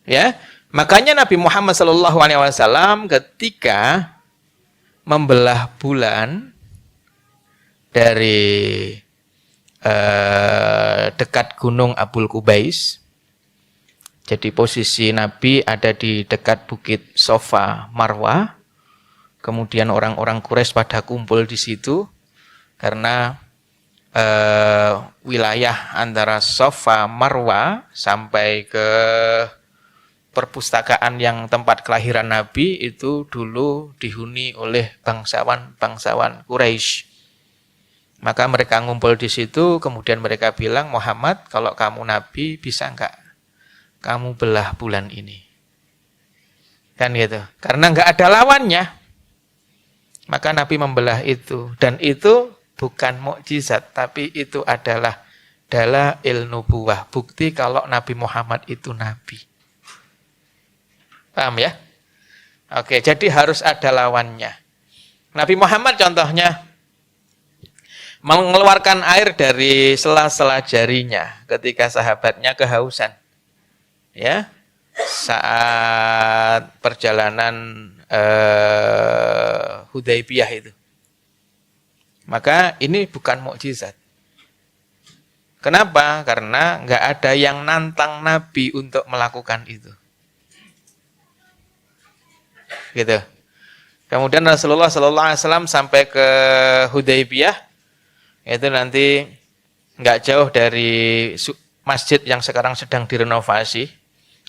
Ya, makanya Nabi Muhammad SAW ketika membelah bulan dari dekat gunung Abul Qubais. Jadi posisi Nabi ada di dekat bukit Sofa Marwah. Kemudian orang-orang Quraisy pada kumpul di situ karena wilayah antara Sofa Marwah sampai ke perpustakaan yang tempat kelahiran Nabi itu dulu dihuni oleh bangsawan Quraisy. Maka mereka ngumpul di situ, kemudian mereka bilang, Muhammad, kalau kamu Nabi bisa enggak kamu belah bulan ini? Kan gitu. Karena enggak ada lawannya. Maka Nabi membelah itu. Dan itu bukan mukjizat, tapi itu adalah dalail nubuwah. Bukti kalau Nabi Muhammad itu Nabi. Paham ya? Oke, jadi harus ada lawannya. Nabi Muhammad contohnya mengeluarkan air dari sela-sela jarinya ketika sahabatnya kehausan. Ya. Saat perjalanan Hudaybiyah itu. Maka ini bukan mukjizat. Kenapa? Karena nggak ada yang nantang Nabi untuk melakukan itu. Gitu. Kemudian Rasulullah SAW sampai ke Hudaybiyah, itu nanti nggak jauh dari masjid yang sekarang sedang direnovasi,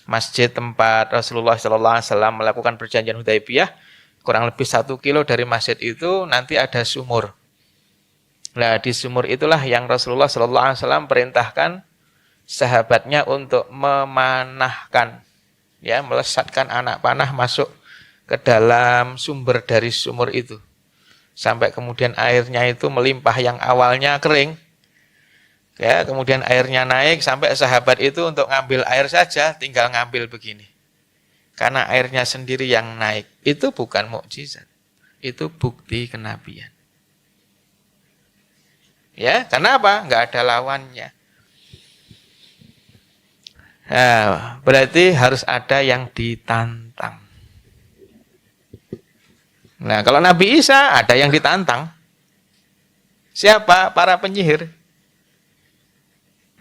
masjid tempat Rasulullah SAW melakukan perjanjian Hudaybiyah, kurang lebih 1 kilo dari masjid itu nanti ada sumur. Nah di sumur itulah yang Rasulullah SAW perintahkan sahabatnya untuk memanahkan, ya, melesatkan anak panah masuk ke dalam sumber dari sumur itu. Sampai kemudian airnya itu melimpah yang awalnya kering. Ya, kemudian airnya naik sampai sahabat itu untuk ngambil air saja tinggal ngambil begini. Karena airnya sendiri yang naik. Itu bukan mukjizat. Itu bukti kenabian. Ya, karena apa? Enggak ada lawannya. Nah, berarti harus ada yang ditantang. Nah, kalau Nabi Isa ada yang ditantang. Siapa? Para penyihir.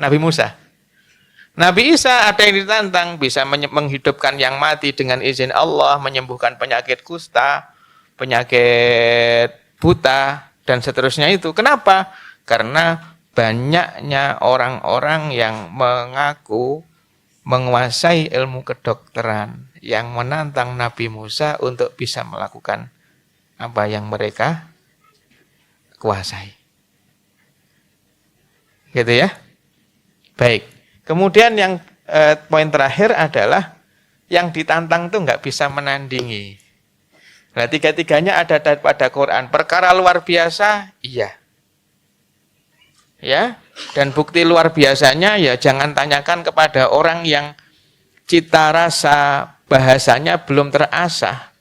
Nabi Musa. Nabi Isa ada yang ditantang, bisa menghidupkan yang mati dengan izin Allah, menyembuhkan penyakit kusta, penyakit buta, dan seterusnya itu. Kenapa? Karena banyaknya orang-orang yang mengaku menguasai ilmu kedokteran, yang menantang Nabi Musa untuk bisa melakukan apa yang mereka kuasai. Gitu ya. Baik. Kemudian yang poin terakhir adalah yang ditantang itu nggak bisa menandingi. Nah, tiga-tiganya ada pada Quran. Perkara luar biasa, iya. Ya, dan bukti luar biasanya ya jangan tanyakan kepada orang yang cita rasa bahasanya belum terasah.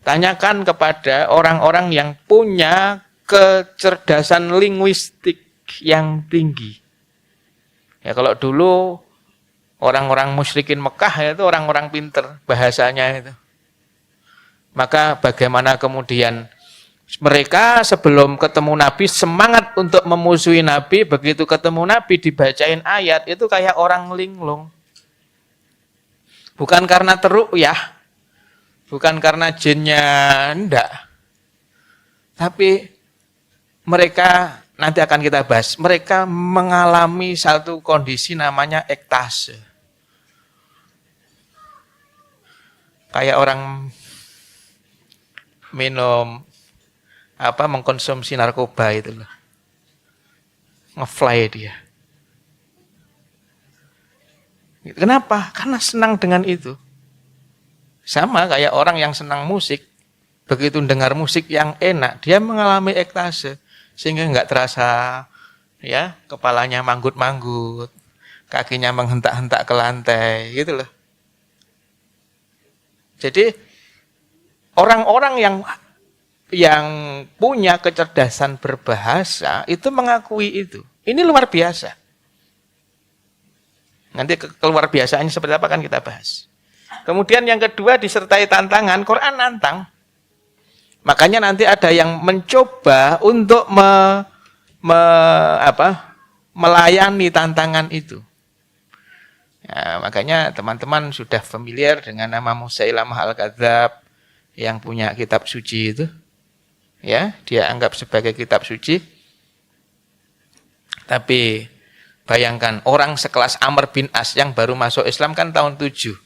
Tanyakan kepada orang-orang yang punya kecerdasan linguistik yang tinggi. Ya kalau dulu orang-orang musyrikin Mekah itu orang-orang pinter bahasanya itu. Maka bagaimana kemudian mereka sebelum ketemu Nabi semangat untuk memusuhi Nabi, begitu ketemu Nabi dibacain ayat itu kayak orang linglung. Bukan karena terru'yah, bukan karena jinnya enggak. Tapi mereka nanti akan kita bahas, mereka mengalami satu kondisi namanya ektase. Kayak orang minum mengkonsumsi narkoba itu loh. Ngefly dia. Kenapa? Karena senang dengan itu. Sama kayak orang yang senang musik. Begitu dengar musik yang enak, dia mengalami ektase. Sehingga enggak terasa ya, kepalanya manggut-manggut, kakinya menghentak-hentak ke lantai, gitu loh. Jadi orang-orang yang punya kecerdasan berbahasa itu mengakui itu. Ini luar biasa. Nanti keluar biasaannya seperti apa kan kita bahas. Kemudian yang kedua disertai tantangan, Quran nantang. Makanya nanti ada yang mencoba untuk melayani tantangan itu. Ya, makanya teman-teman sudah familiar dengan nama Musailamah Al-Kadzab yang punya kitab suci itu. Ya, dia anggap sebagai kitab suci. Tapi bayangkan orang sekelas Amr bin As yang baru masuk Islam kan tahun 7.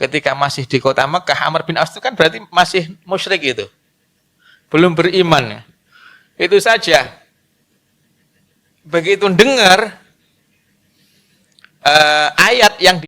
Ketika masih di kota Mekah, Amr bin As itu kan berarti masih musyrik itu. Belum beriman. Itu saja. Begitu dengar ayat yang